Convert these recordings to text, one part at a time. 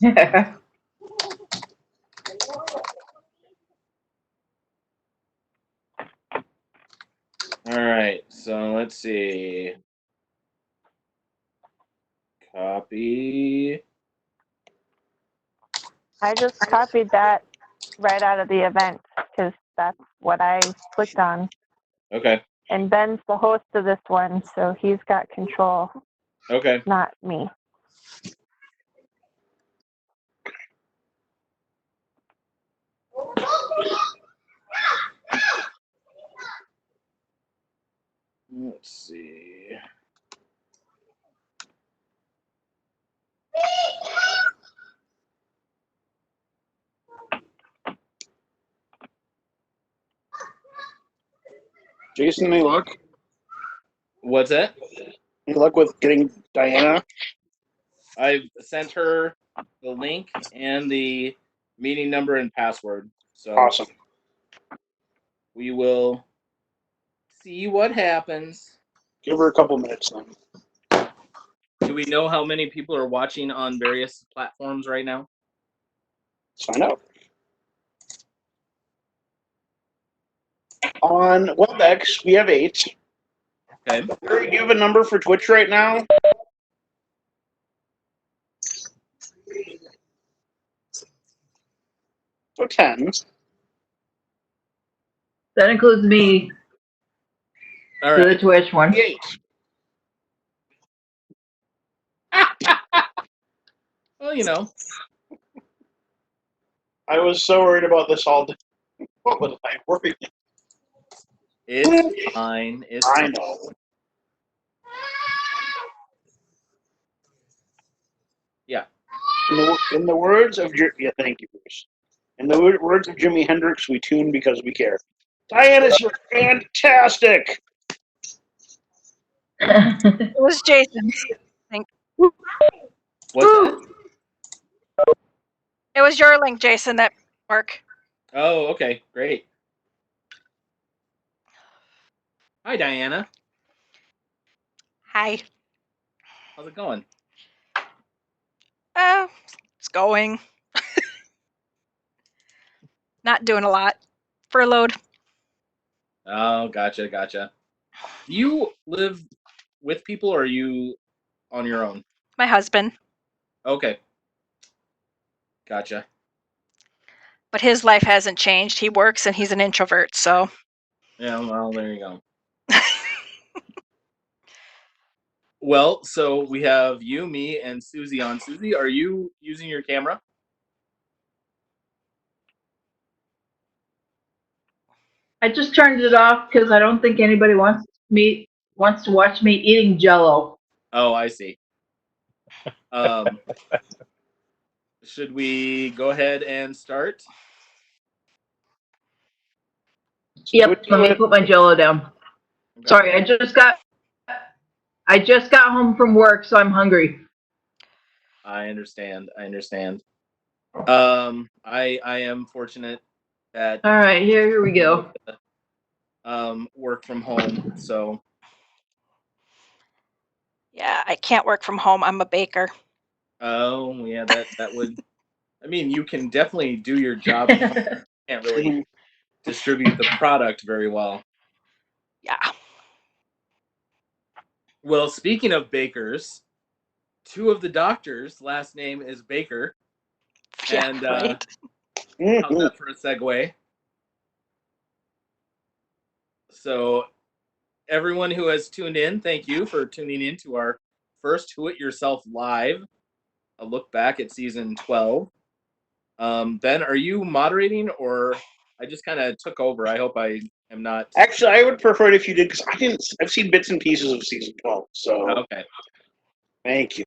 All right, so let's see. Copy. I just copied that right out of the event because that's what I clicked on. Okay. And Ben's the host of this one, so he's got control, Okay. not me. Let's see. Jason, any luck? What's that? Any luck with getting Diana? I've sent her the link and the meeting number and password. So Awesome. we will see what happens. Give her a couple minutes then. Do we know how many people are watching on various platforms right now? Let's find out. On WebEx, we have 8. Okay. Do you have a number for Twitch right now? So 10. That includes me. All To right. the Twitch one. 8. Well, you know. I was so worried about this all day. What was I worried? It's fine. It's I fine. know. Yeah. In the words of thank you, Bruce. In the words of Jimi Hendrix, we tune because we care. Diana, you're fantastic. It was Jason. What's that? It was your link, Jason, that worked. Oh, okay. Great. Hi, Diana. Hi. How's it going? It's going. Not doing a lot. Furloughed. Oh, gotcha. Do you live with people or are you on your own? My husband. Okay. Gotcha. But his life hasn't changed. He works and he's an introvert, so. Yeah, well, there you go. Well, so we have you, me, and Susie on. Susie, are you using your camera? I just turned it off because I don't think anybody wants to watch me eating Jello. Oh, I see. Should we go ahead and start? Yep. Let me put my Jello down. Okay. Sorry, I just got home from work, so I'm hungry. I understand. I am fortunate that. All right, here we go. Work from home, so. Yeah, I can't work from home. I'm a baker. Oh, yeah, that would. I mean, you can definitely do your job. You can't really distribute the product very well. Yeah. Well, speaking of bakers, 2 of the doctors' last name is Baker. Yeah, and right. how's that for a segue? So, everyone who has tuned in, thank you for tuning in to our first Who It Yourself Live, a look back at season 12. Ben, are you moderating or I just kind of took over? I hope I am not. Actually, I would prefer it if you did because I've seen bits and pieces of season 12. So okay. Thank you.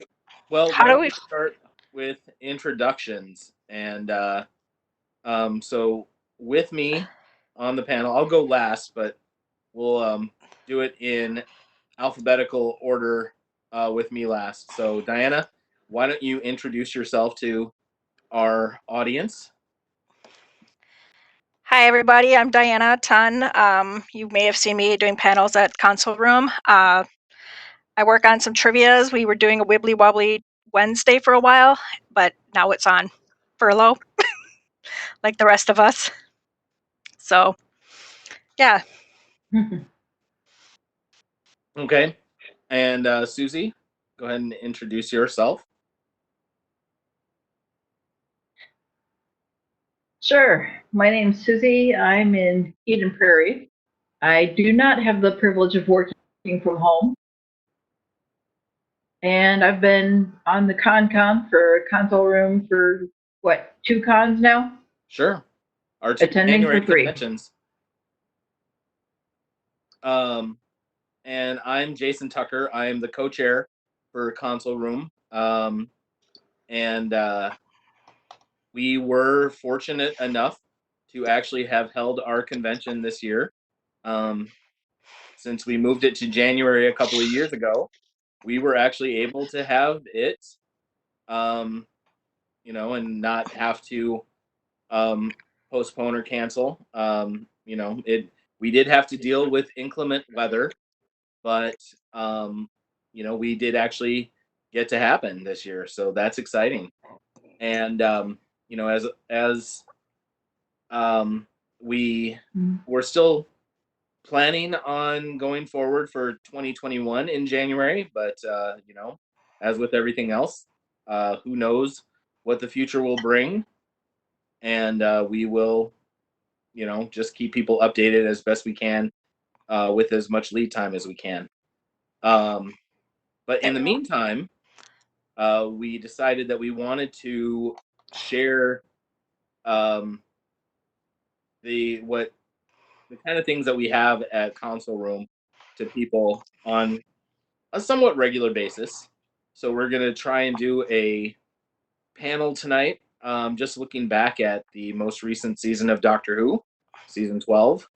Well, why don't we start with introductions? And so with me on the panel, I'll go last, but we'll do it in alphabetical order with me last. So Diana, why don't you introduce yourself to our audience? Hi, everybody. I'm Diana Tun. You may have seen me doing panels at Console Room. I work on some trivias. We were doing a Wibbly Wobbly Wednesday for a while, but now it's on furlough, like the rest of us. So, yeah. Okay. And Susie, go ahead and introduce yourself. Sure. My name's Susie. I'm in Eden Prairie. I do not have the privilege of working from home. And I've been on the ConCom for Console Room for, 2 cons now? Sure. Our 2 Attending January for free. conventions. And I'm Jason Tucker. I am the co-chair for Console Room. And we were fortunate enough to actually have held our convention this year. Since we moved it to January a couple of years ago, we were actually able to have it, and not have to postpone or cancel. We did have to deal with inclement weather, but we did actually get to happen this year, so that's exciting. And as we were still planning on going forward for 2021 in January, but as with everything else, who knows what the future will bring, and we will just keep people updated as best we can, with as much lead time as we can. But in the meantime, we decided that we wanted to share the kind of things that we have at Console Room to people on a somewhat regular basis. So we're going to try and do a panel tonight, just looking back at the most recent season of Doctor Who, season 12.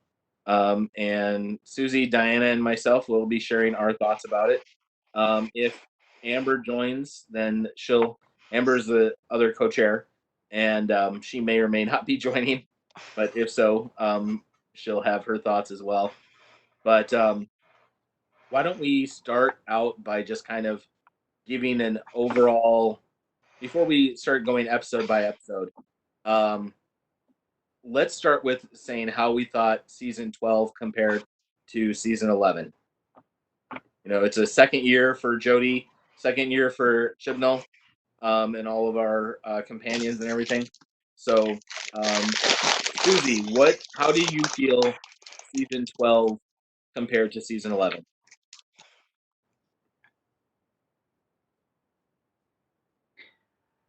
And Susie, Diana, and myself will be sharing our thoughts about it. If Amber joins, then Amber's the other co-chair, and she may or may not be joining, but if so, she'll have her thoughts as well. But why don't we start out by just kind of giving an overall, before we start going episode by episode, let's start with saying how we thought season 12 compared to season 11. It's a second year for Jodie, second year for Chibnall, and all of our companions and everything. So, Susie, how do you feel season 12 compared to season 11?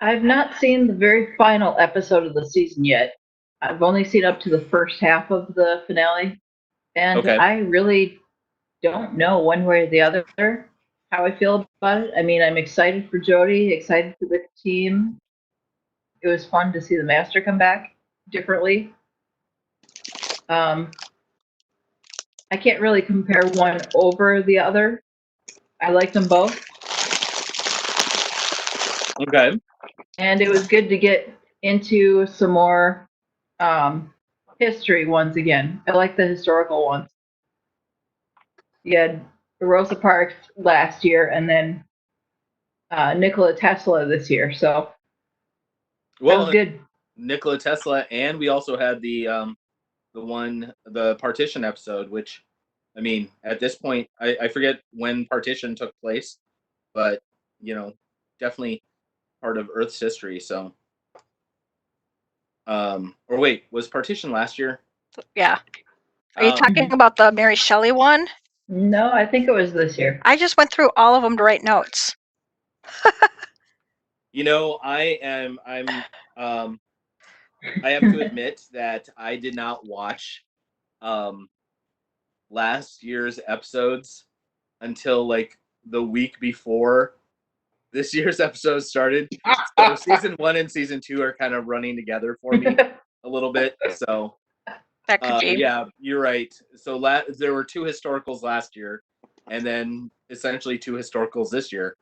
I've not seen the very final episode of the season yet. I've only seen up to the first half of the finale. And Okay. I really don't know one way or the other how I feel about it. I mean, I'm excited for Jodie, excited for the team. It was fun to see the Master come back differently. I can't really compare one over the other. I like them both. Okay. And it was good to get into some more history ones again. I like the historical ones. You had Rosa Parks last year, and then Nikola Tesla this year. So that was good. Nikola Tesla, and we also had the Partition episode, which, I mean, at this point, I forget when Partition took place, but definitely part of Earth's history. So, or wait, was Partition last year? Yeah. Are you talking about the Mary Shelley one? No, I think it was this year. I just went through all of them to write notes. I have to admit that I did not watch last year's episodes until like the week before this year's episode started. So season 1 and season 2 are kind of running together for me a little bit. So That could be. yeah, you're right. So there were 2 historicals last year, and then essentially 2 historicals this year.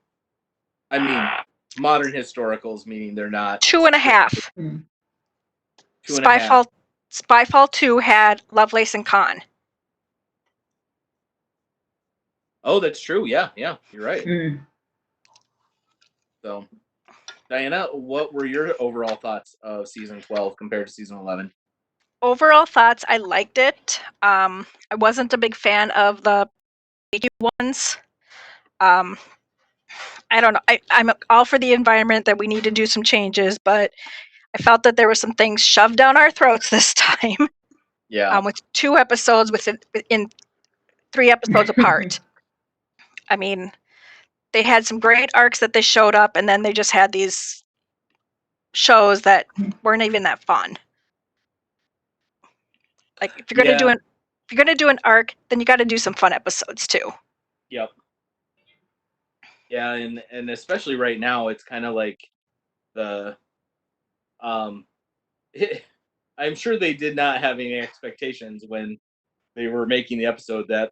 I mean, modern historicals, meaning they're not 2.5. 2.5. Spyfall 2 had Lovelace and Khan. Oh, that's true. Yeah, you're right. So, Diana, what were your overall thoughts of season 12 compared to season 11? Overall thoughts, I liked it. I wasn't a big fan of the ones. I don't know. I'm all for the environment that we need to do some changes, but I felt that there were some things shoved down our throats this time. Yeah. With 2 episodes within 3 episodes apart. I mean, they had some great arcs that they showed up, and then they just had these shows that weren't even that fun. Like if you're gonna do an arc, then you got to do some fun episodes too. Yep. Yeah, and especially right now, it's kind of like the I'm sure they did not have any expectations when they were making the episode that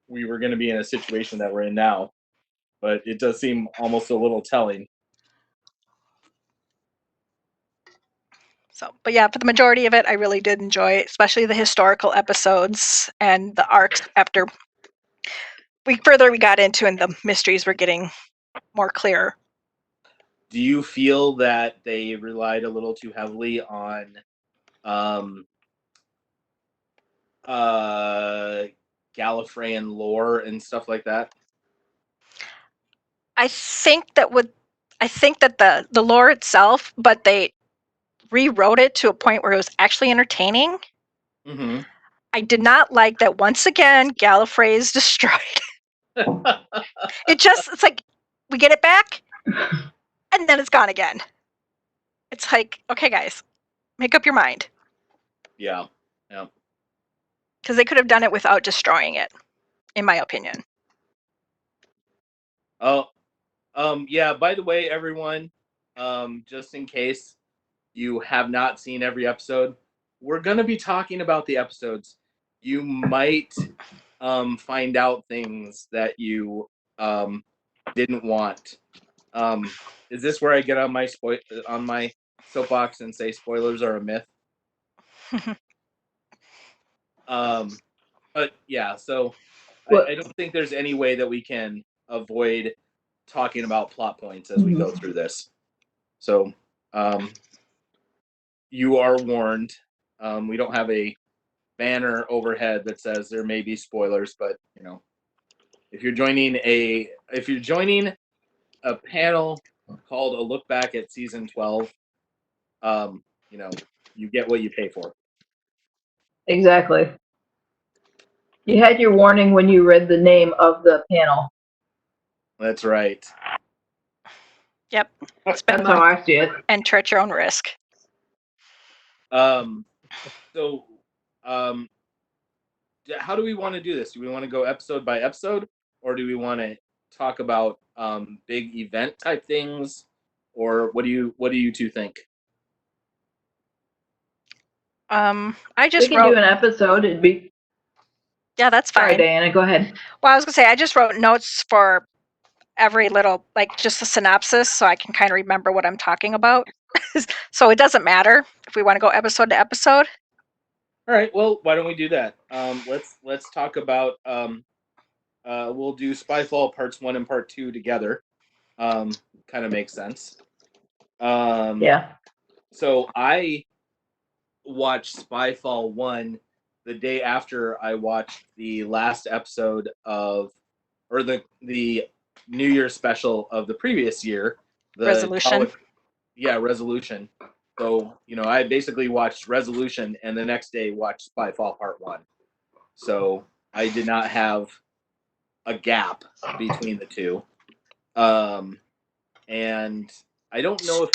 we were going to be in a situation that we're in now, but it does seem almost a little telling. So, but yeah, for the majority of it, I really did enjoy it, especially the historical episodes and the arcs after we got into and the mysteries were getting more clear. Do you feel that they relied a little too heavily on Gallifreyan lore and stuff like that? I think that the lore itself, but they rewrote it to a point where it was actually entertaining. Mm-hmm. I did not like that once again Gallifrey is destroyed. It's like we get it back and then it's gone again. It's like, okay guys, make up your mind. Yeah. Yeah. Because they could have done it without destroying it, in my opinion. Oh, yeah, by the way, everyone, just in case you have not seen every episode, we're going to be talking about the episodes. You might find out things that you didn't want. Is this where I get on my soapbox and say spoilers are a myth? But yeah, so I don't think there's any way that we can avoid talking about plot points as we go through this. So you are warned. We don't have a banner overhead that says there may be spoilers, but you know, if you're joining a panel called a look back at season 12, you know, you get what you pay for. Exactly. You had your warning when you read the name of the panel. That's right. Yep. That's how I see it. Enter at your own risk. So how do we want to do this? Do we want to go episode by episode, or do we want to talk about big event type things, or what do you two think? I just we can do an episode. It'd be. Yeah, that's fine. Sorry, Diana. Go ahead. Well, I was gonna say I just wrote notes for every little, like just a synopsis, so I can kind of remember what I'm talking about. So it doesn't matter if we want to go episode to episode. All right. Well, why don't we do that? Let's talk about. We'll do Spyfall parts 1 and part 2 together. Kind of makes sense. Yeah. So I watched Spyfall 1 the day after I watched the last episode of, or the New Year special of the previous year, the Resolution. Resolution. So, you know, I basically watched Resolution and the next day watched Spyfall Part 1. So I did not have a gap between the two. And I don't know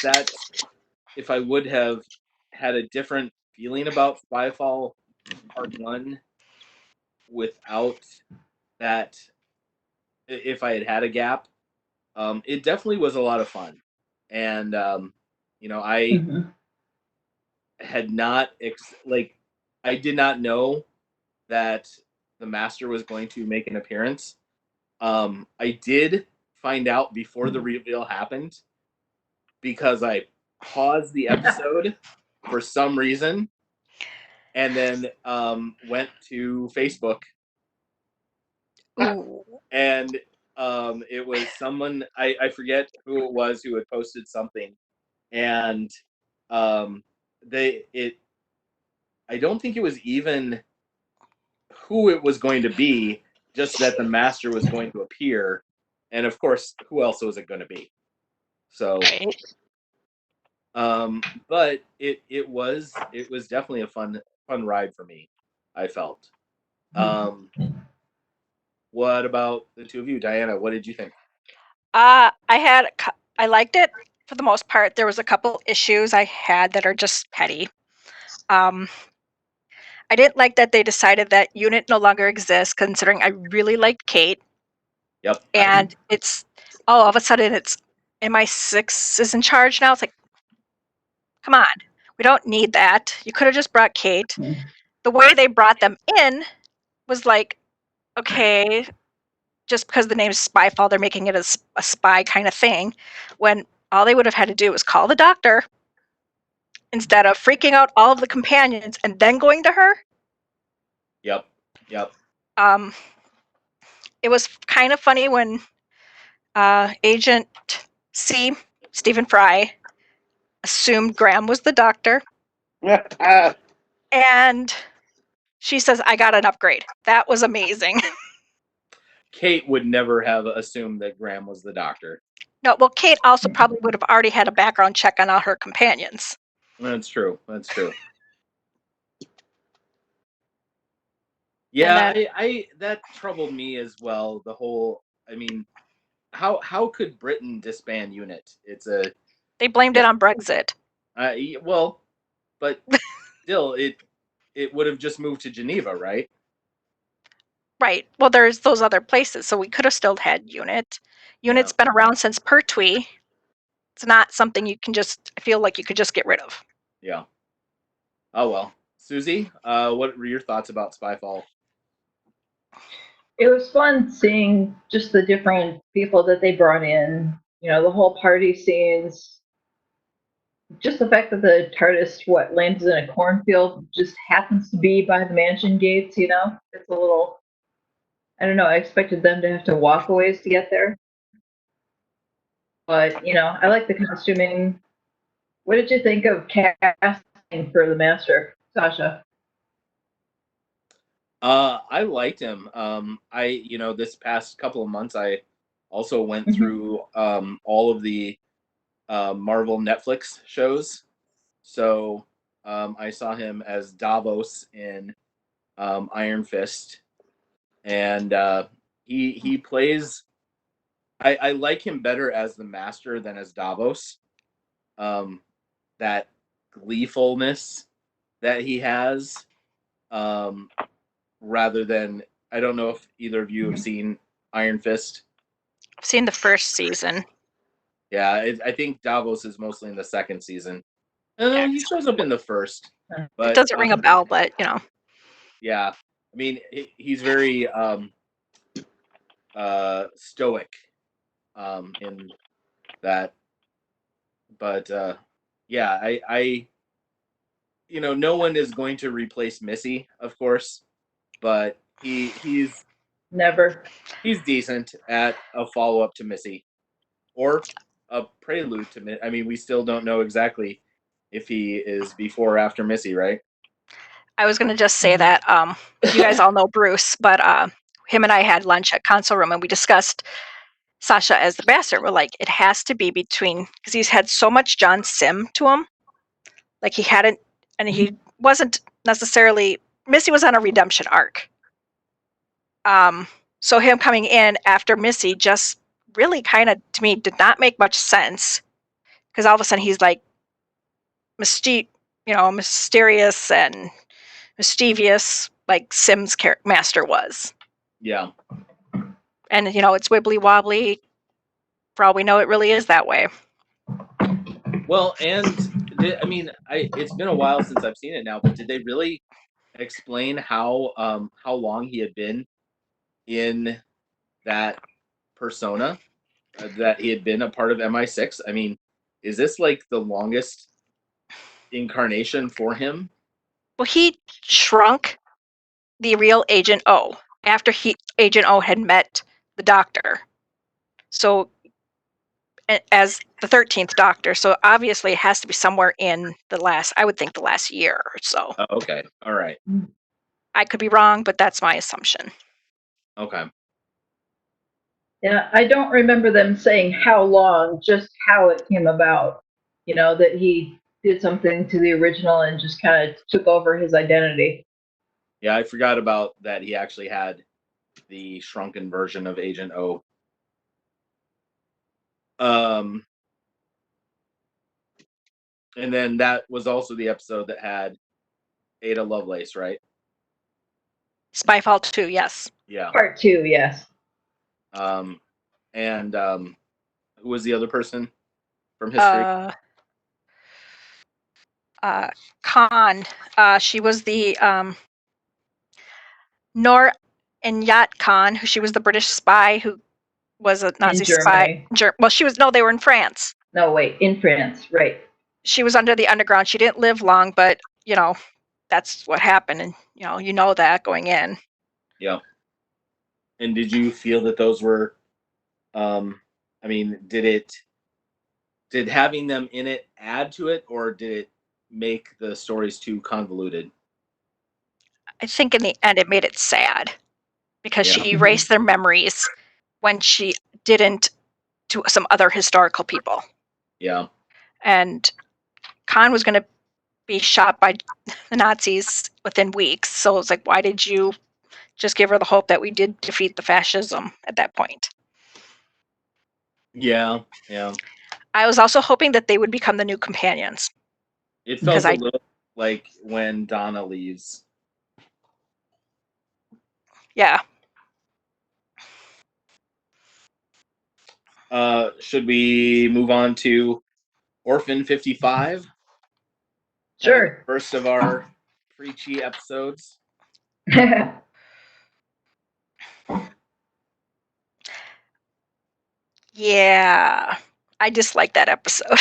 if I would have had a different feeling about Spyfall Part 1 without that, if I had a gap. It definitely was a lot of fun. And, you know, I had not, I did not know that the Master was going to make an appearance. I did find out before the reveal happened because I paused the episode for some reason and then went to Facebook. Ooh. And It was someone I forget who it was who had posted something, and they it I don't think it was even who it was going to be, just that the master was going to appear, and of course, who else was it going to be? So, Right. but it was definitely a fun ride for me. I felt. Um, what about the two of you, Diana? What did you think? I liked it for the most part. There was a couple issues I had that are just petty. Um, I didn't like that they decided that unit no longer exists, considering I really liked Kate, Yep. and it's all of a sudden it's MI6 is in charge now. It's like, come on, we don't need that. You could have just brought Kate. The way they brought them in was like, okay, just because the name's Spyfall, they're making it a spy kind of thing, when all they would have had to do was call the doctor instead of freaking out all of the companions and then going to her. Yep. Yep. Um, it was kind of funny when Agent C, Stephen Fry, assumed Graham was the doctor, and she says, "I got an upgrade." That was amazing. Kate would never have assumed that Graham was the doctor. No, well, Kate also probably would have already had a background check on all her companions. That's true. That's true. Yeah, I that troubled me as well. The whole, I mean, how could Britain disband UNIT? It's a They blamed it on Brexit. well, but still, it would have just moved to Geneva, right? Right. Well, there's those other places, so we could have still had UNIT. UNIT's been around since Pertwee. It's not something you can just feel like you could just get rid of. Yeah. Oh well, Susie, what were your thoughts about Spyfall? It was fun seeing just the different people that they brought in. You know, the whole party scenes. Just the fact that the TARDIS lands in a cornfield just happens to be by the mansion gates. You know, it's a little. I don't know. I expected them to have to walk a ways to get there. But you know, I like the costuming. What did you think of casting for the Master, Sasha? I liked him. This past couple of months, I also went through all of the Marvel Netflix shows. So I saw him as Davos in Iron Fist, and he plays. I like him better as the Master than as Davos. That gleefulness that he has, rather than, I don't know if either of you have seen Iron Fist. I've seen the first season. Yeah, I think Davos is mostly in the second season. He shows up in the first, but it doesn't ring a bell, but you know. Yeah, I mean he's very stoic in that, but yeah, I no one is going to replace Missy, of course, but he's Never. he's decent at a follow up to Missy, or a prelude to Missy. I mean, we still don't know exactly if he is before or after Missy, right? I was going to just say that you guys all know Bruce, but him and I had lunch at Console Room, and we discussed Sasha as the Master. We're like, it has to be between, because he's had so much John Sim to him. Like he hadn't, and he wasn't necessarily, Missy was on a redemption arc. So him coming in after Missy just really kind of, to me, did not make much sense, because all of a sudden he's like mysterious and mischievous, like Sim's Master was. Yeah. And it's wibbly wobbly. For all we know, it really is that way. Well, and I mean, it's been a while since I've seen it now, but did they really explain how long he had been in that persona, that he had been a part of MI6? I mean, is this like the longest incarnation for him? Well, he shrunk the real Agent O after Agent O had met the Doctor. So as the 13th Doctor, so obviously it has to be somewhere in I would think the last year or so. Oh, okay. All right. I could be wrong, but that's my assumption. Okay. Yeah, I don't remember them saying how long, just how it came about. You know, that he did something to the original and just kind of took over his identity. Yeah, I forgot about that. He actually had the shrunken version of Agent O. Um, and then that was also the episode that had Ada Lovelace, right? Spyfall 2, yes. Yeah. Part 2, yes. And who was the other person from history? Khan. She was the Noor Inayat Khan, who she was the British spy who was a Nazi In spy. Germany. Well, they were in France. No, wait, in France, right. She was under the underground. She didn't live long, but that's what happened, and you know that going in. Yeah. And did you feel that those were? I mean, did having them in it add to it, or did it make the stories too convoluted? I think in the end it made it sad because Yeah. she erased their memories when she didn't to some other historical people. Yeah. And Khan was going to be shot by the Nazis within weeks. So it's like, why did you just give her the hope that we did defeat the fascism at that point? Yeah. Yeah. I was also hoping that they would become the new companions. It Because felt a little like when Donna leaves. Yeah. Should we move on to Orphan 55? Sure. First of our preachy episodes. Yeah. I dislike that episode.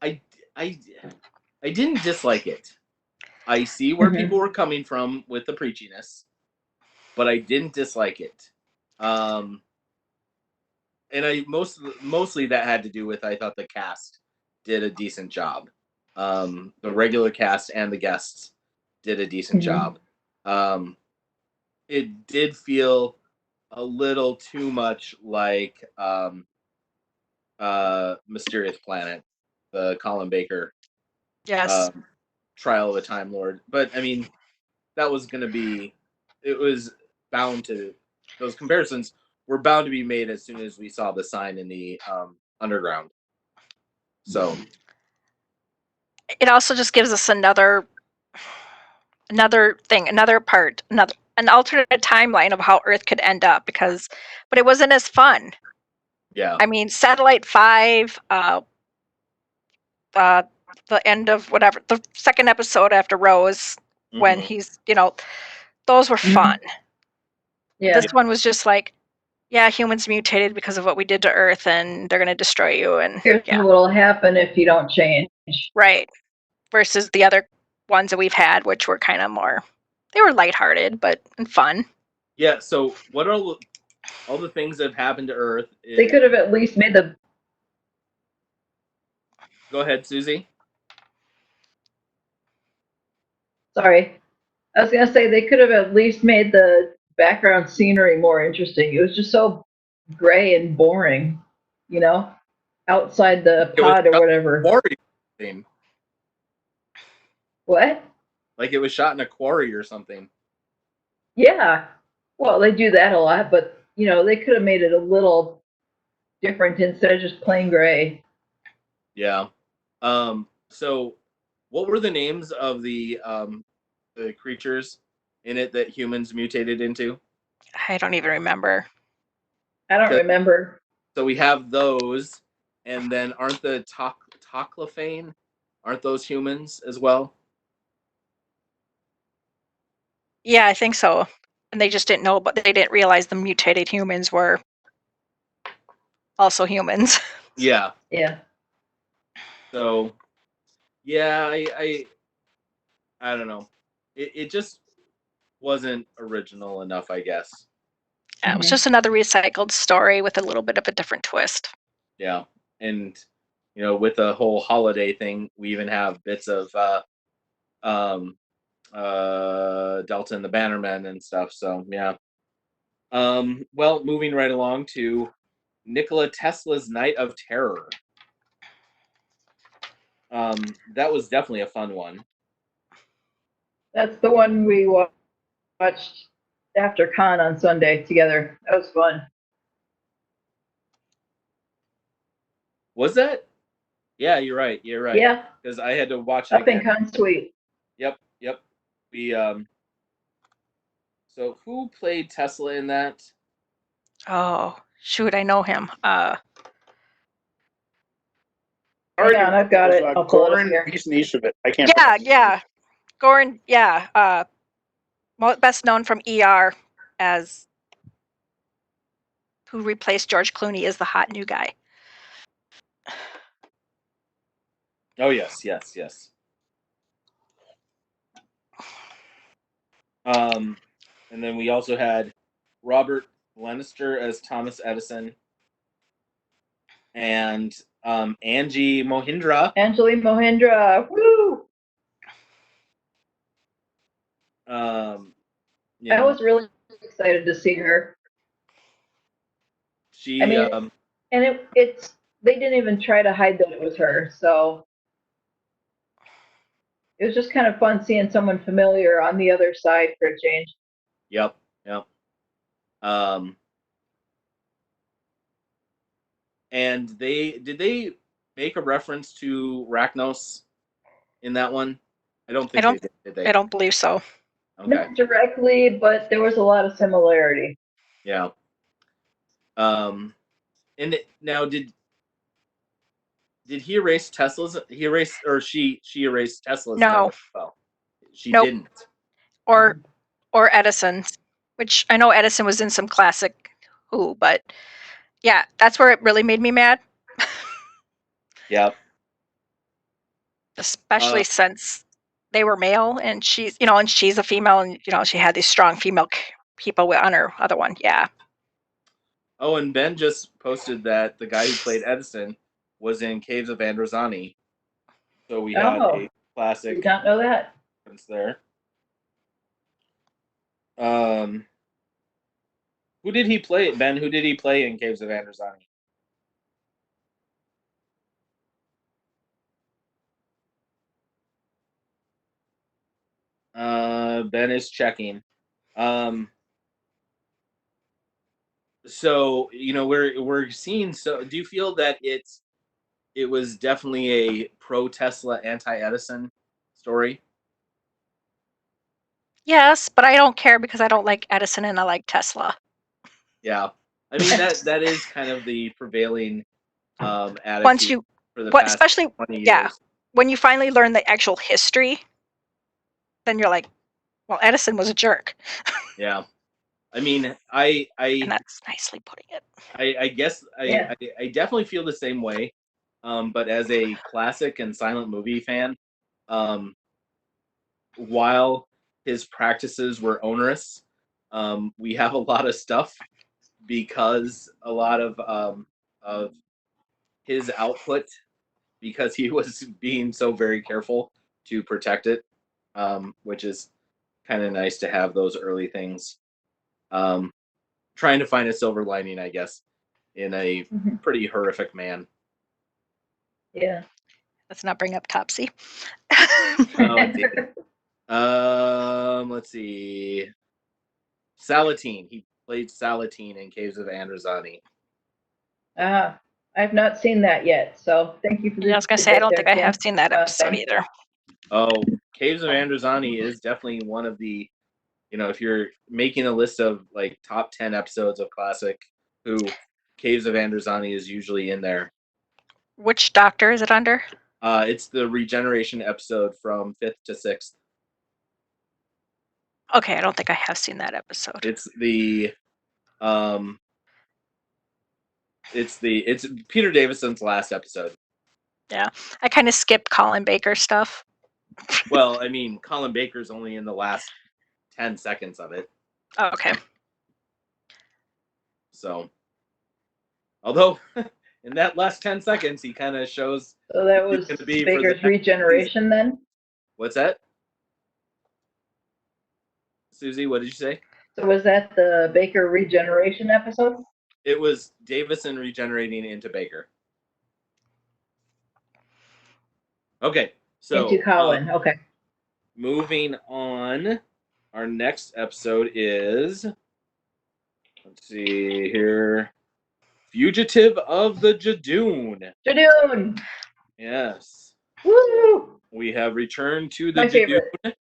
I didn't dislike it. I see where Mhm. people were coming from with the preachiness, but I didn't dislike it. And I mostly that had to do with I thought the cast did a decent job. The regular cast and the guests did a decent Mhm. job. It did feel a little too much like Mysterious Planet, the Colin Baker Yes. Trial of a Time Lord. But I mean, that was going to be, it was bound to, those comparisons were bound to be made as soon as we saw the sign in the underground. So, It also just gives us another thing, another part, an alternate timeline of how Earth could end up but it wasn't as fun. yeah. I mean, Satellite 5, the end of whatever, the second episode after Rose, when Mhm. he's, those were fun. Yeah. This one was just like, yeah, humans mutated because of what we did to Earth, and they're going to destroy you. And Here's yeah, what'll happen if you don't change. right. Versus the other ones that we've had, which were kind of more, they were lighthearted, but fun. Yeah. So, what are all the things that have happened to Earth? They could have at least made the. Go ahead, Susie. Sorry. I was going to say they could have at least made the background scenery more interesting. It was just so gray and boring, outside the It was pod or whatever. quarry thing. What? Like it was shot in a quarry or something. Yeah. Well, they do that a lot, but, they could have made it a little different instead of just plain gray. Yeah. So, what were the names of the creatures in it that humans mutated into? I don't even remember. I don't remember. So we have those, and then aren't the Toclophane? Aren't those humans as well? Yeah, I think so. And they just didn't know, but they didn't realize the mutated humans were also humans. Yeah. Yeah. So, yeah, I don't know. It just wasn't original enough, I guess. Yeah, it was Mhm. just another recycled story with a little bit of a different twist. Yeah, and with the whole holiday thing, we even have bits of um, Delta and the Bannermen and stuff. So yeah. Well, moving right along to Nikola Tesla's Night of Terror. That was definitely a fun one. That's the one we watched after Con on Sunday together. That was fun. Was that? Yeah, you're right. You're right. Yeah, Because I had to watch it up in again. Con Suite. Yep. We So who played Tesla in that? Oh, shoot, I know him. Hang on, I've got it. I'll pull it up Goran here. Isnisevic. I can't. Yeah, pronounce his name. yeah. Goran, yeah. Best known from ER as who replaced George Clooney as the hot new guy. Oh yes. And then we also had Robert Lanister as Thomas Edison, and Angie Mohindra. Anjali Mohindra. Woo! I was really excited to see her. She. I mean, and it's they didn't even try to hide that it was her, so it was just kind of fun seeing someone familiar on the other side for a change. Yep. And did they make a reference to Rachnos in that one? I don't think they did. Did they? I don't believe so. Okay. Not directly, but there was a lot of similarity. Yeah. Now did he erase Tesla's? He erased, or she erased Tesla's No. name as well. She Nope. didn't. Or Edison's, which I know Edison was in some classic Who, but yeah, that's where it really made me mad. Yep. Especially since they were male and she's a female, and she had these strong female people on her other one. Yeah. Oh, and Ben just posted that the guy who played Edison was in Caves of Androzani. So we had a classic. Did not know that. There. Who did he play, Ben? Who did he play in Caves of Androzani? Ben is checking. So we're seeing. So do you feel that it was definitely a pro Tesla, anti Edison story? Yes, but I don't care because I don't like Edison and I like Tesla. Yeah, I mean that is kind of the prevailing attitude for the past especially 20 years. Yeah, when you finally learn the actual history, then you're like, well, Edison was a jerk. Yeah, I mean, and that's nicely putting it. I guess I definitely feel the same way. But as a classic and silent movie fan, while his practices were onerous, we have a lot of stuff because a lot of his output, because he was being so very careful to protect it, which is kind of nice to have those early things. Trying to find a silver lining, I guess, in a pretty horrific man. Yeah. Let's not bring up Topsy. Let's see. Salatine. He played Salatine in Caves of Androzani. I've not seen that yet, so thank you for I was going to say, I don't think I have seen that episode either. Oh, Caves of Androzani is definitely one of the, if you're making a list of like top 10 episodes of classic Who, Caves of Androzani is usually in there. Which Doctor is it under? It's the regeneration episode from 5th to 6th. Okay, I don't think I have seen that episode. It's Peter Davison's last episode. Yeah, I kind of skipped Colin Baker stuff. Well, I mean, Colin Baker's only in the last 10 seconds of it. Oh, okay. So, although in that last 10 seconds, he kind of shows So that who he's was going to be for the Baker's next season. regeneration then? What's that? Susie, what did you say? So was that the Baker regeneration episode? It was Davison regenerating into Baker. Okay, so Into Colin. Okay. moving on, our next episode is, let's see here, Fugitive of the Jadoon. Jadoon! Yes, Woo! we have returned to the My Jadoon, favorite.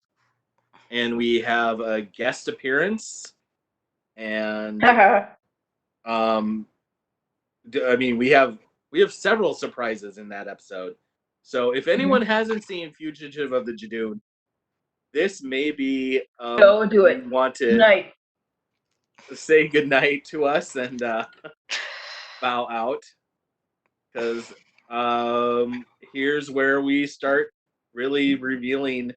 and we have a guest appearance, and I mean, we have several surprises in that episode. So if anyone hasn't seen Fugitive of the Jadoon, this may be Go do it you want to tonight. say goodnight to us and bow out, because here's where we start really revealing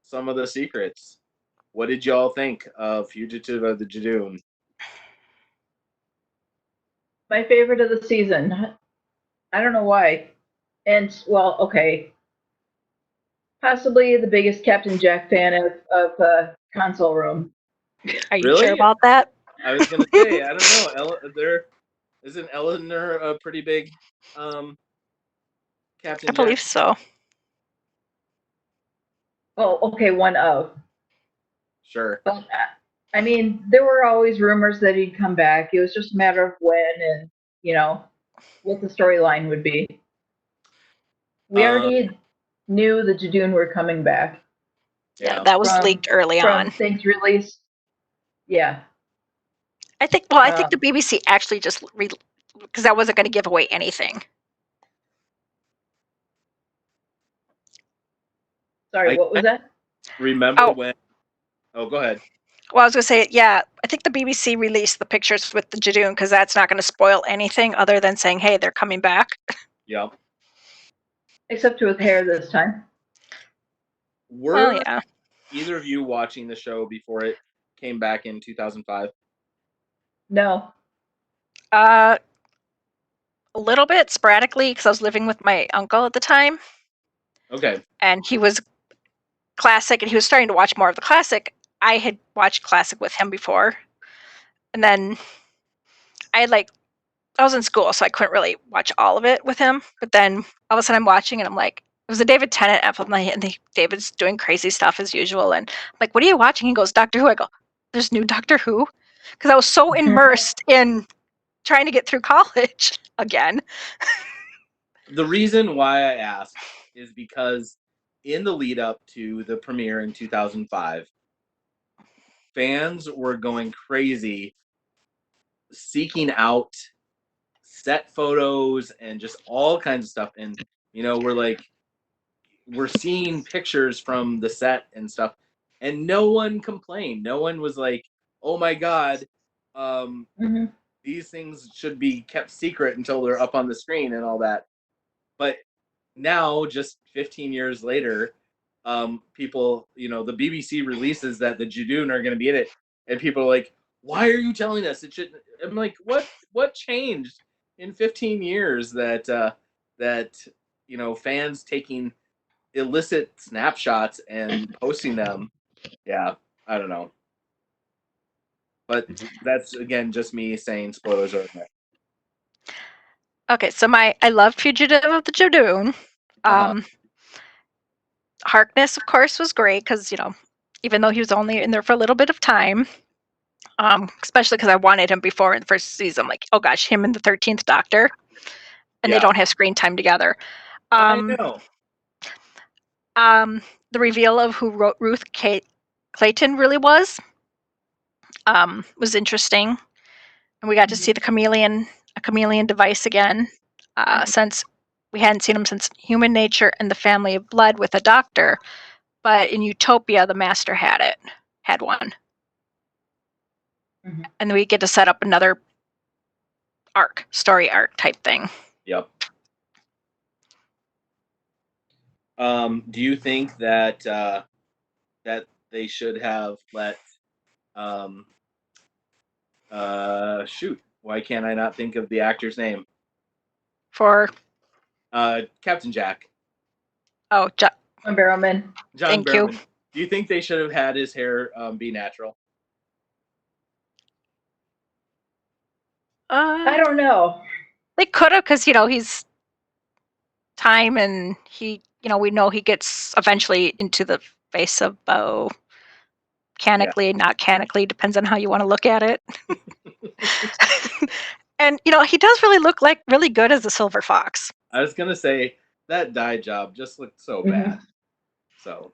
some of the secrets. What did y'all think of Fugitive of the Jadoon? My favorite of the season. I don't know why. And, well, okay. Possibly the biggest Captain Jack fan of Console Room. Are you Really? sure about that? I was gonna say, I don't know. Isn't Eleanor a pretty big Captain I believe Jack? so. Oh, okay, one of. Sure. But, I mean, there were always rumors that he'd come back. It was just a matter of when and, what the storyline would be. We already knew the Jadoon were coming back. Yeah, that was From- leaked early on. From things released. Yeah. I think the BBC actually just because I wasn't going to give away anything. Sorry, what was that? Remember when? Oh, go ahead. Well, I was going to say, yeah, I think the BBC released the pictures with the Jadoon because that's not going to spoil anything other than saying, hey, they're coming back. Yep. Except with hair this time. Were yeah. either of you watching the show before it came back in 2005? No. A little bit sporadically because I was living with my uncle at the time. Okay. And he was classic, and he was starting to watch more of the classic. I had watched classic with him before, and then I was in school, so I couldn't really watch all of it with him. But then all of a sudden, I'm watching, and I'm like, it was a David Tennant episode, and David's doing crazy stuff as usual. And I'm like, what are you watching? He goes, Doctor Who. I go, there's new Doctor Who, because I was so immersed in trying to get through college again. The reason why I asked is because in the lead up to the premiere in 2005, fans were going crazy seeking out set photos and just all kinds of stuff. And, we're seeing pictures from the set and stuff, and no one complained. No one was like, oh my God, these things should be kept secret until they're up on the screen and all that. But now, just 15 years later, people, the BBC releases that the Jadoon are going to be in it, and people are like, why are you telling us? It should. I'm like, what changed in 15 years that fans taking illicit snapshots and posting them? Yeah, I don't know. But that's, again, just me saying spoilers are in there. Okay, so I love Fugitive of the Jadoon. Harkness, of course, was great because, even though he was only in there for a little bit of time, especially because I wanted him before in the first season. I'm like, oh gosh, him and the 13th Doctor, and they don't have screen time together. I know. The reveal of who Ruth Clayton really was interesting, and we got to see a chameleon device again, since we hadn't seen him since Human Nature and the Family of Blood with a Doctor, but in Utopia, the Master had one, and we get to set up another story arc type thing. Yep. Do you think that that they should have let Why can't I not think of the actor's name? For Captain Jack. John Barrowman. John Thank you. Barrowman. Do you think they should have had his hair be natural? I don't know. They could have, because he's time, and we know he gets eventually into the face of Bo. Canically, not canically, depends on how you want to look at it. And he does really look like really good as a silver fox. I was gonna say that dye job just looked so bad. So,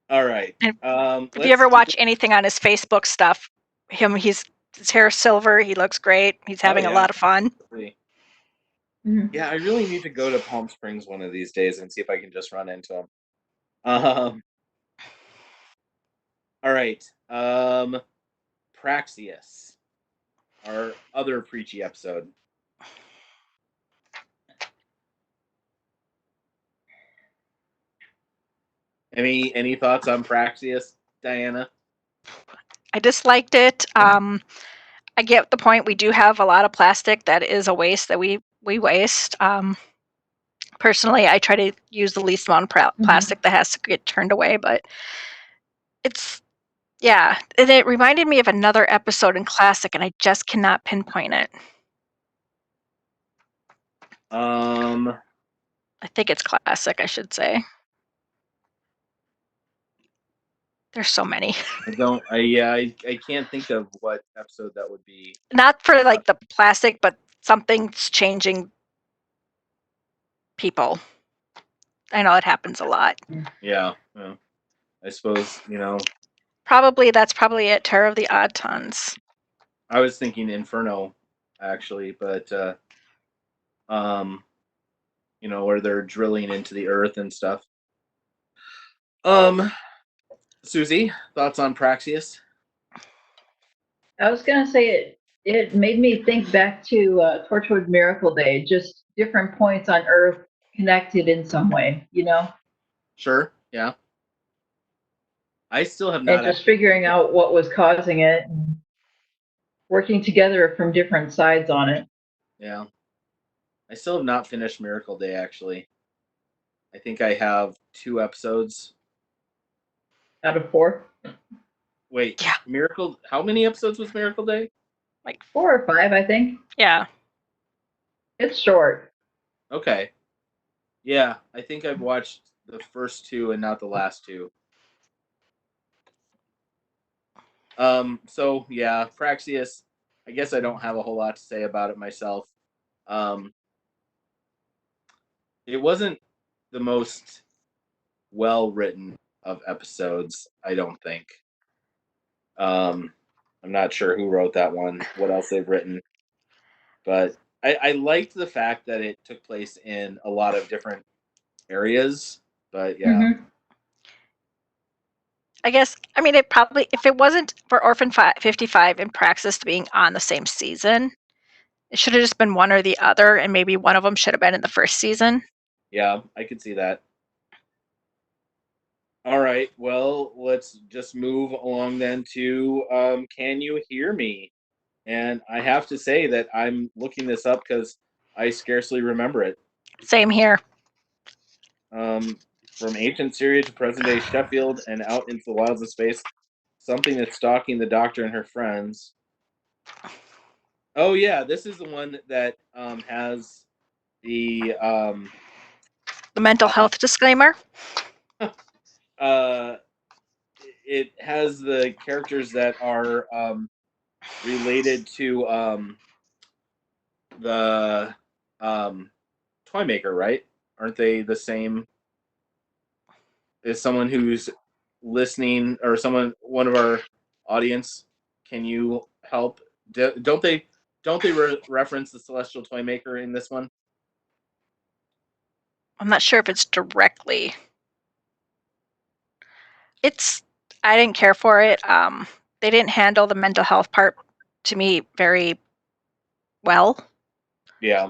all right. And if you ever watch anything on his Facebook stuff, his hair is silver. He looks great. He's having a lot of fun. Yeah, I really need to go to Palm Springs one of these days and see if I can just run into him. All right. Praxeus, our other preachy episode. Any thoughts on Praxeus, Diana? I disliked it. I get the point. We do have a lot of plastic that is a waste that we waste. Personally, I try to use the least amount of plastic that has to get turned away, but and it reminded me of another episode in Classic, and I just cannot pinpoint it. I think it's Classic, I should say. There's so many. I can't think of what episode that would be. Not for like the plastic, but something's changing people. I know it happens a lot. Yeah. I suppose, That's probably it. Terror of the Odd Tons. I was thinking Inferno, actually, but where they're drilling into the earth and stuff. Susie, thoughts on Praxeus? I was gonna say it made me think back to Torchwood Miracle Day, just different points on Earth connected in some way, Sure, yeah. I still have not. And just figuring out what was causing it, and working together from different sides on it. Yeah. I still have not finished Miracle Day, actually. I think I have 2 episodes. Out of 4? Wait, yeah. How many episodes was Miracle Day? Like 4 or 5, I think. Yeah. It's short. Okay. Yeah, I think I've watched the first 2 and not the last 2. So yeah, Praxeus, I guess I don't have a whole lot to say about it myself. It wasn't the most well-written of episodes, I don't think. I'm not sure who wrote that one, what else they've written. But I liked the fact that it took place in a lot of different areas. But yeah. I guess, it probably, if it wasn't for Orphan 55 and Praxis being on the same season, it should have just been one or the other, and maybe one of them should have been in the first season. Yeah, I could see that. All right, well, let's just move along then to Can You Hear Me? And I have to say that I'm looking this up because I scarcely remember it. Same here. From ancient Syria to present-day Sheffield and out into the wilds of space, something is stalking the Doctor and her friends. Oh yeah, this is the one that has the mental health disclaimer. It has the characters that are related to the Toymaker, right? Aren't they the same? Is someone who's listening or one of our audience? Can you help? Don't they reference the Celestial Toymaker in this one? I'm not sure if it's directly. I didn't care for it. They didn't handle the mental health part to me very well. Yeah.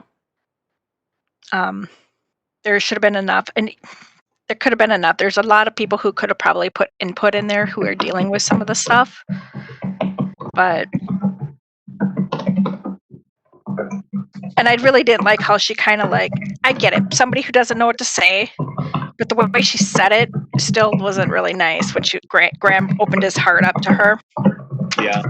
There should have been enough, and there could have been enough. There's a lot of people who could have probably put input in there who are dealing with some of the stuff, but And I really didn't like how she kind of like, I get it, somebody who doesn't know what to say, but the way she said it still wasn't really nice when Graham opened his heart up to her. Yeah.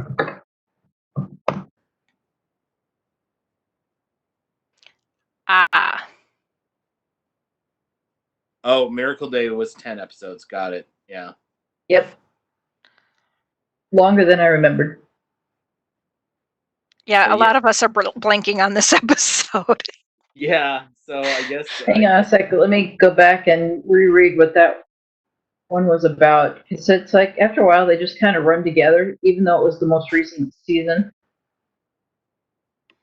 Ah, Oh, Miracle Day was 10 episodes. Got it. Yeah. Yep. Longer than I remembered. yeah, So, a lot of us are blanking on this episode. Yeah. So I guess. Hang on a second. Let me go back and reread what that one was about. Because it's like after a while they just kind of run together, even though it was the most recent season.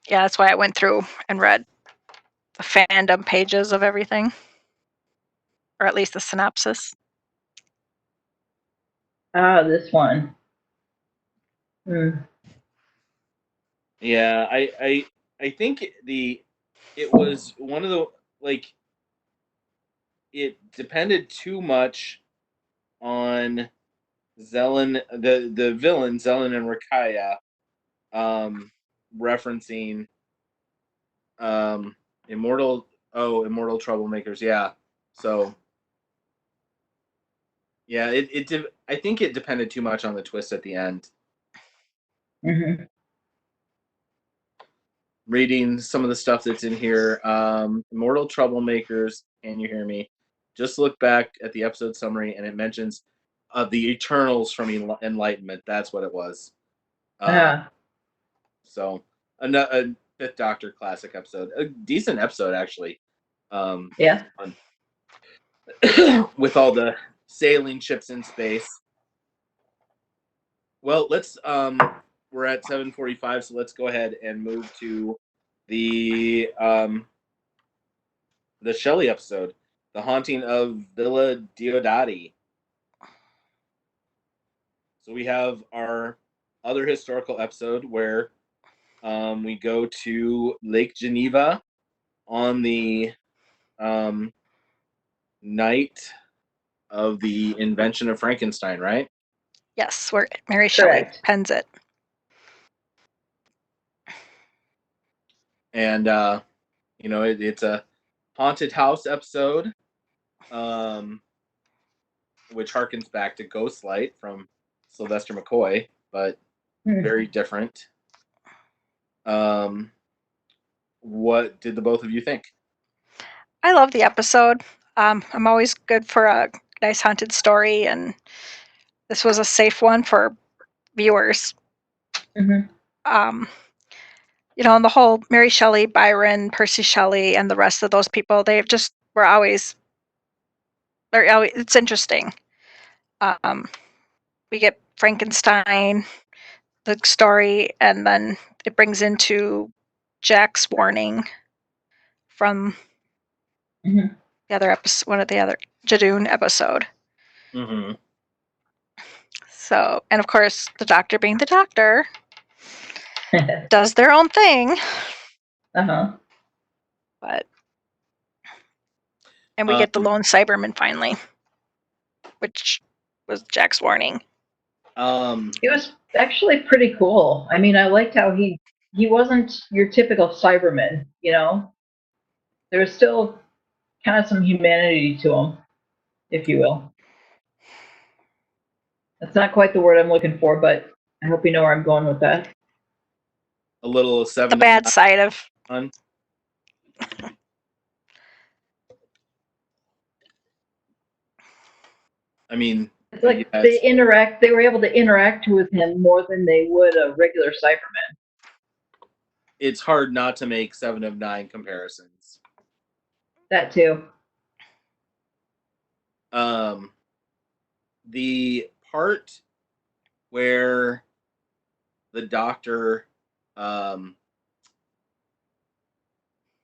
Yeah, that's why I went through and read the fandom pages of everything, or at least the synopsis. Ah, this one. Yeah. I think it was one of the, like, it depended too much on Zelen, the villain Zelen and Rakaya, referencing immortal troublemakers. Yeah. So yeah, I think it depended too much on the twist at the end. Mm-hmm. Reading some of the stuff that's in here, immortal troublemakers. Can you hear me? Just look back at the episode summary, and it mentions the Eternals from Enlightenment. That's what it was. So a Fifth Doctor classic episode, a decent episode actually. Yeah. With all the sailing ships in space. Well, let's we're at 7:45, so let's go ahead and move to the Shelley episode, The Haunting of Villa Diodati. So we have our other historical episode where we go to Lake Geneva on the night of the invention of Frankenstein, right? Yes, where Mary Shelley Correct. pens it. And it's a haunted house episode, which harkens back to Ghostlight from Sylvester McCoy, but very different. What did the both of you think? I love the episode. I'm always good for a nice haunted story, and this was a safe one for viewers. Mm-hmm. And the whole Mary Shelley, Byron, Percy Shelley, and the rest of those people, they just were always, it's interesting. We get Frankenstein, the story, and then it brings into Jack's warning from Mm-hmm. the other episode, one of the other Jadoon episode. Mm-hmm. So, and of course, the Doctor being the Doctor does their own thing. Uh-huh. And we get the lone Cyberman finally, which was Jack's warning. It was actually pretty cool. I mean, I liked how he wasn't your typical Cyberman, There was still kind of some humanity to him, if you will. That's not quite the word I'm looking for, but I hope you know where I'm going with that. A little seven. The bad side of. I mean, it's like they were able to interact with him more than they would a regular Cyberman. It's hard not to make 7 of 9 comparisons. That too. The part where the Doctor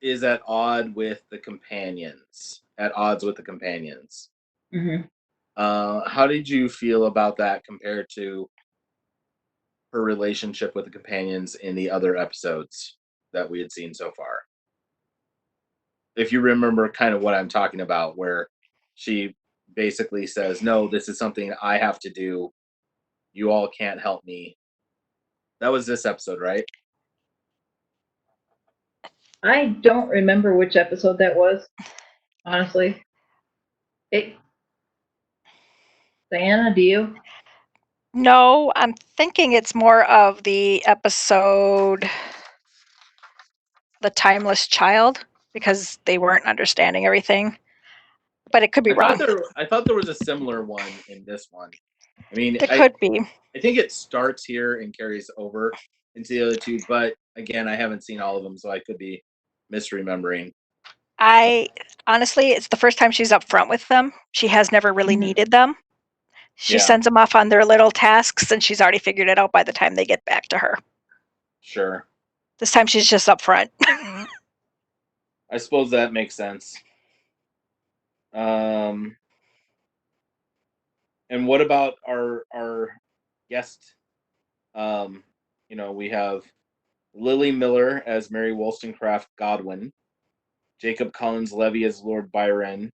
is at odds with the companions. Mm-hmm. How did you feel about that compared to her relationship with the companions in the other episodes that we had seen so far? If you remember kind of what I'm talking about, where she basically says, no, this is something I have to do. You all can't help me. That was this episode, right? I don't remember which episode that was, honestly. Diana, do you? No, I'm thinking it's more of the episode The Timeless Child because they weren't understanding everything. But it could be wrong. I thought there was a similar one in this one. I mean, It could be. I think it starts here and carries over into the other two, but again, I haven't seen all of them, so I could be misremembering. I honestly, it's the first time she's up front with them. She has never really Mhm. needed them. She Yeah. sends them off on their little tasks, and she's already figured it out by the time they get back to her. Sure. This time she's just up front. I suppose that makes sense. And what about our guest? We have Lily Miller as Mary Wollstonecraft Godwin, Jacob Collins Levy as Lord Byron,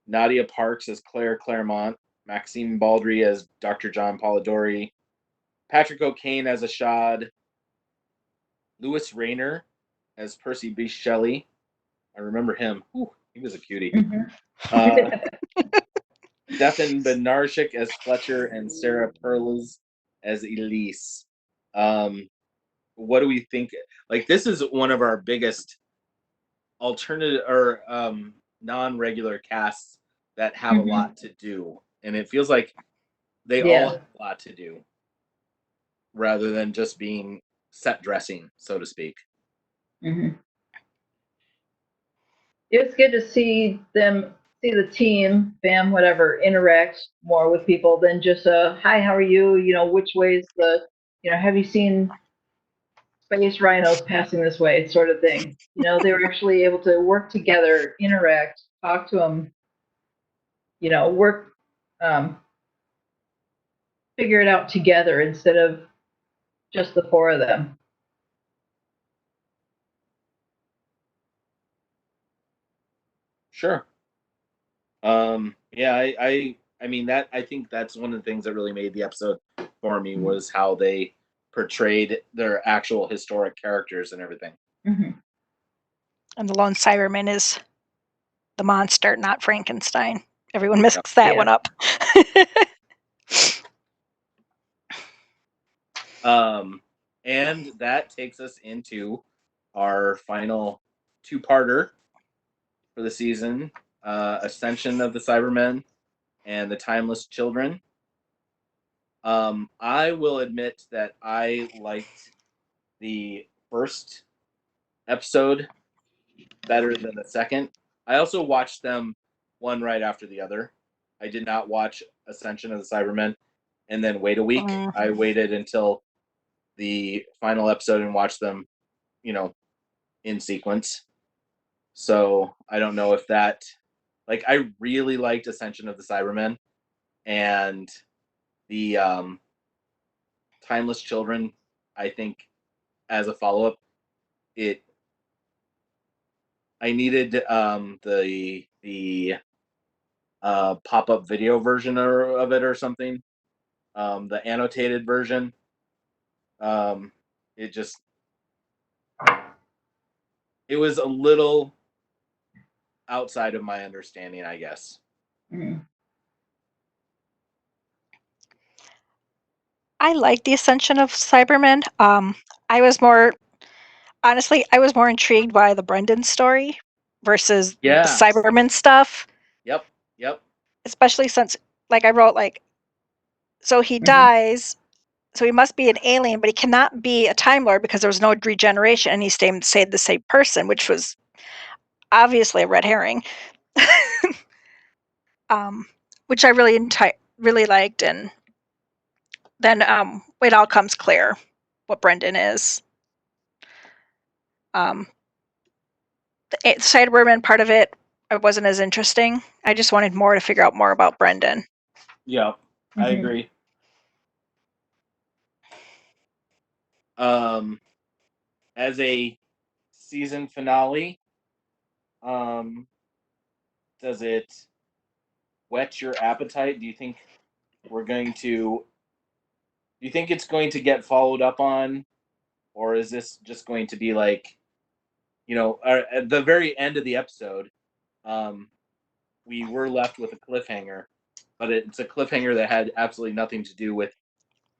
Nadia Parks as Claire Claremont, Maxime Baldry as Dr. John Polidori, Patrick O'Kane as Ashad, Lewis Rayner as Percy B. Shelley. I remember him. Whew, he was a cutie. Mhm. Stefan Benarchik as Fletcher and Sarah Perles as Elise. What do we think? Like, this is one of our biggest alternative or non-regular casts that have Mhm. a lot to do, and it feels like they Yeah. all have a lot to do rather than just being set dressing, so to speak. Mhm. It's good to see the team, fam, whatever, interact more with people than just hi, how are you? Which way's have you seen space rhinos passing this way, sort of thing. They were actually able to work together, interact, talk to them, work, um, figure it out together instead of just the four of them. Sure. Yeah, I mean that I think that's one of the things that really made the episode for me was how they portrayed their actual historic characters and everything. Mm-hmm. And the lone Cyberman is the monster, not Frankenstein. Everyone mixes that Yeah. one up. And that takes us into our final two-parter for the season, Ascension of the Cybermen and the Timeless Children. I will admit that I liked the first episode better than the second. I also watched them one right after the other. I did not watch Ascension of the Cybermen and then wait a week. I waited until the final episode and watched them, in sequence. So I don't know if that, like, I really liked Ascension of the Cybermen, and the Timeless Children. I think as a follow up, I needed the pop up video version of it or something, the annotated version. It just it was a little outside of my understanding, I guess. Mm-hmm. I like the Ascension of Cybermen. I was more intrigued by the Brendan story versus the Yeah. Cyberman stuff. Yep. Especially since, like, I wrote, like, so he dies, so he must be an alien, but he cannot be a Time Lord because there was no regeneration, and he stayed the same person, which was obviously a red herring. Which I really liked, and then it all comes clear what Brendan is. The Cyberman part of it wasn't as interesting. I just wanted more to figure out more about Brendan. Yeah, I agree. As a season finale, does it whet your appetite? Do you think it's going to get followed up on, or is this just going to be like at the very end of the episode, we were left with a cliffhanger, but it's a cliffhanger that had absolutely nothing to do with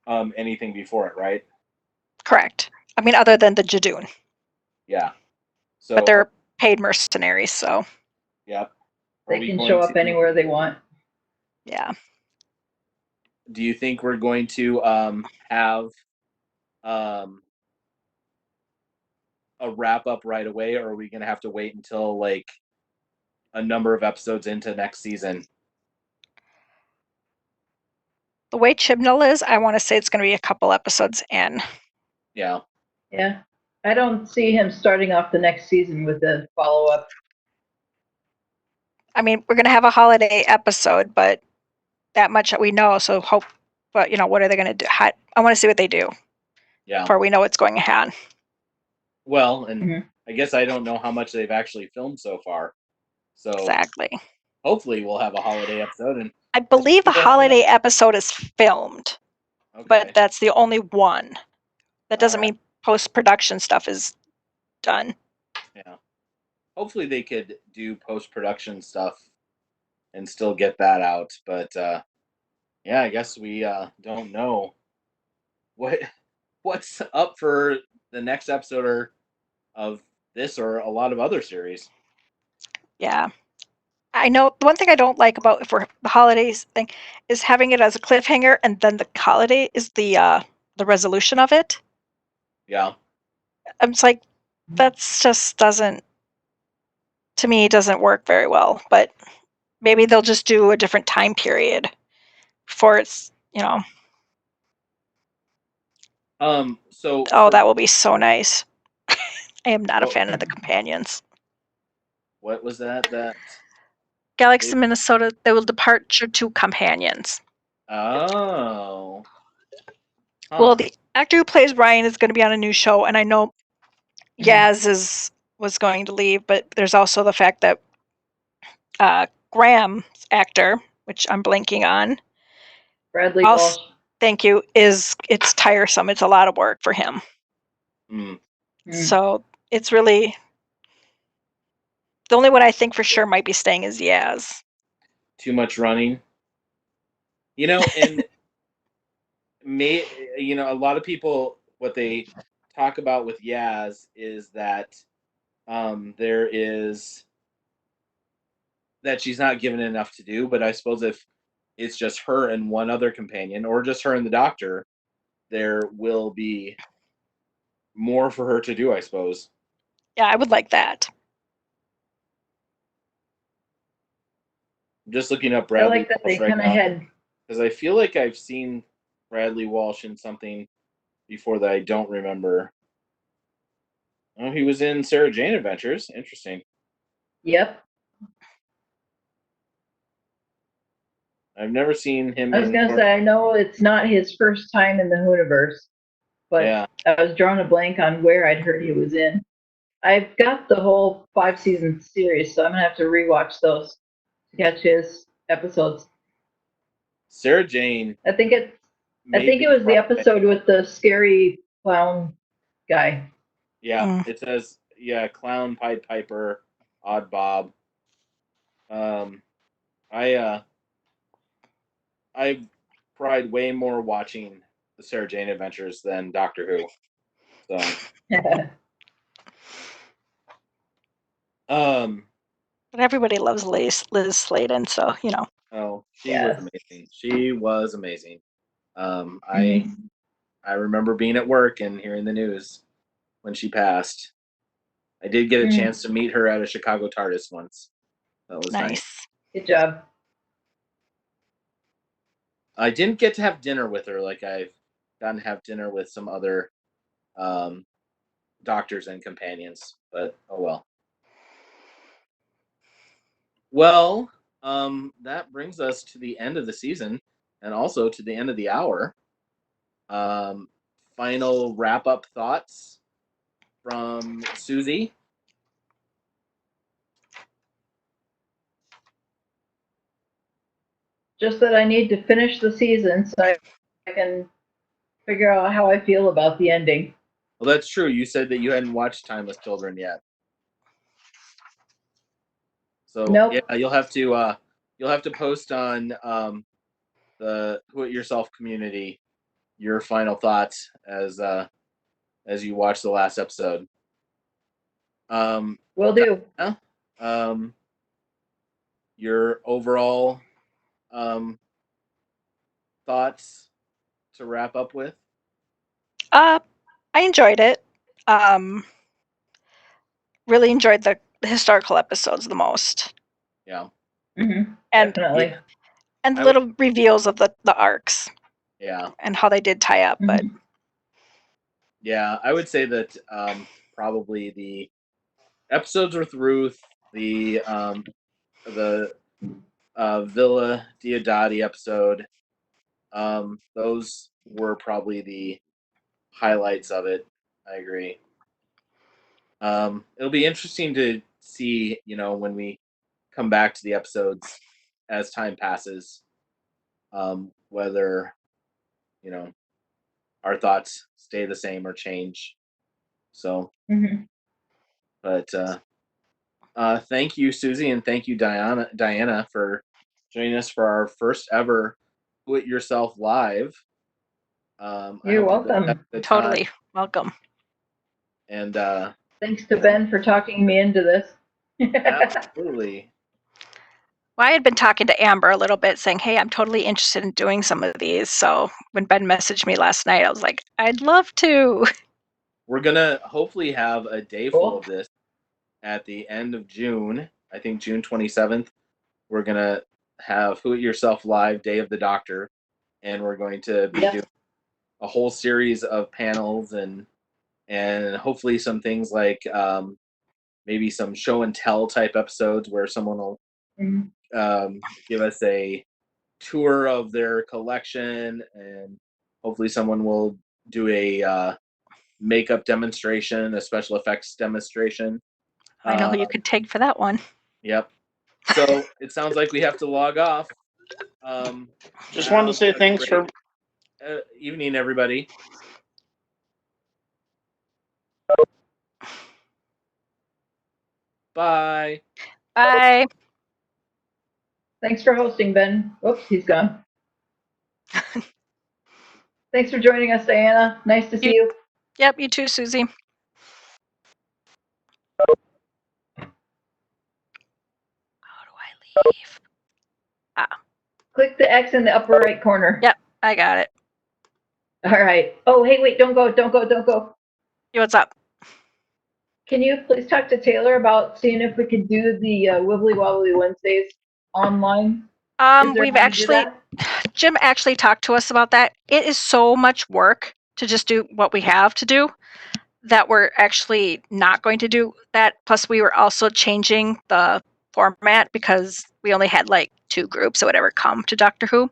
anything before it, right? Correct. I mean, other than the Jadoon, Yeah. So, but they're paid mercenaries, so yeah. They can show up anywhere they want. yeah. Do you think we're going to have a wrap up right away, or are we going to have to wait until like a number of episodes into next season? The way Chibnall is, I want to say it's going to be a couple episodes in. Yeah. Yeah. I don't see him starting off the next season with a follow up. I mean, we're going to have a holiday episode, but that much we know. So hope, but what are they going to do? I want to see what they do Yeah. before we know what's going ahead. Well, and Mhm. I guess I don't know how much they've actually filmed so far. So Exactly. hopefully we'll have a holiday episode. And I believe the people- holiday episode is filmed, okay. but that's the only one. That doesn't Alright. mean post-production stuff is done. Yeah. Hopefully they could do post-production stuff and still get that out. But yeah, I guess we don't know what's up for the next episode of this or a lot of other series. Yeah. I know the one thing I don't like about for the holidays thing is having it as a cliffhanger and then the holiday is the resolution of it. Yeah. I'm just like, that's just doesn't, to me, doesn't work very well. But maybe they'll just do a different time period for it's, So oh, that will be so nice. I am not a Oh. fan of the companions. what was that? Galaxy Minnesota, they will depart to companions. Oh. Huh. Well, the actor who plays Ryan is going to be on a new show, and I know Yaz was going to leave, but there's also the fact that Graham's actor, which I'm blanking on, Bradley Also- Walsh. thank you, it's tiresome. It's a lot of work for him. Mm. So it's really the only one I think for sure might be staying is Yaz. Too much running. And a lot of people, what they talk about with Yaz is that there is that she's not given enough to do. But I suppose if it's just her and one other companion, or just her and the doctor, there will be more for her to do, I suppose. Yeah, I would like that. I'm just looking up I Bradley like that they Walsh right kind of now, had. because I feel like I've seen Bradley Walsh in something before that I don't remember. Oh, he was in Sarah Jane Adventures. Interesting. Yep. I've never seen him I was in gonna say I know it's not his first time in the Hooniverse, but Yeah. I was drawing a blank on where I'd heard he was in. I've got the whole 5-season series, so I'm gonna have to rewatch those to catch his episodes. Sarah Jane. I think it was the episode with the scary clown guy. Yeah, it says Clown, Pied Piper, Odd Bob. I cried way more watching the Sarah Jane Adventures than Doctor Who. So But everybody loves Liz Sladen, so oh, she Yes. was amazing. She was amazing. Mhm. I remember being at work and hearing the news when she passed. I did get a chance to meet her at a Chicago TARDIS once. That was nice. nice. Good job. I didn't get to have dinner with her like I've gotten to have dinner with some other doctors and companions, but oh well. Well, that brings us to the end of the season and also to the end of the hour. Final wrap-up thoughts from Susie. Just that I need to finish the season so I can figure out how I feel about the ending. Well, that's true. You said that you hadn't watched Timeless Children yet. So Nope. yeah, you'll have to post on the Who It Yourself community your final thoughts as you watch the last episode. Will do. Your overall thoughts to wrap up with? I enjoyed it. Really enjoyed the historical episodes the most, Yeah. Mm-hmm. and Definitely. Yeah. and the I would- little reveals of the arcs Yeah. and how they did tie up. But Mhm. Yeah, I would say that probably the episodes with Ruth, the Villa Diodati episode, those were probably the highlights of it. I agree. It'll be interesting to see, when we come back to the episodes as time passes, whether, our thoughts stay the same or change. So, Mhm. but thank you, Susie, and thank you, Diana, for joining us for our first ever Do It Yourself Live. I You're hope you guys welcome. had a good time. totally welcome. And Thanks to Ben for talking me into this. absolutely. Well, I had been talking to Amber a little bit, saying, "Hey, I'm totally interested in doing some of these." So when Ben messaged me last night, I was like, "I'd love to." We're gonna hopefully have a day Cool. full of this at the end of June. I think June 27th. We're gonna have Who It Yourself Live Day of the Doctor, and we're going to be Yep. doing a whole series of panels and hopefully some things like maybe some show and tell type episodes where someone will Mhm. give us a tour of their collection, and hopefully someone will do a makeup demonstration, a special effects demonstration. I know who you could take for that one. Yep. So it sounds like we have to log off. Just wanted to say have a thanks great, for. evening, everybody. Bye. Bye. Thanks for hosting, Ben. Oops, he's gone. Thanks for joining us, Diana. Nice to see you. Yep, you too, Susie. How do I leave? Click the X in the upper right corner. Yep, I got it. All right. Oh, hey, wait, don't go, don't go, don't go. Hey, what's up? Can you please talk to Taylor about seeing if we could do the Wibbly Wobbly Wednesdays online? Is there a We've way to do actually, that? Jim actually talked to us about that. It is so much work to just do what we have to do that we're actually not going to do that. Plus, we were also changing the format because we only had like 2 groups that would ever come to Doctor Who.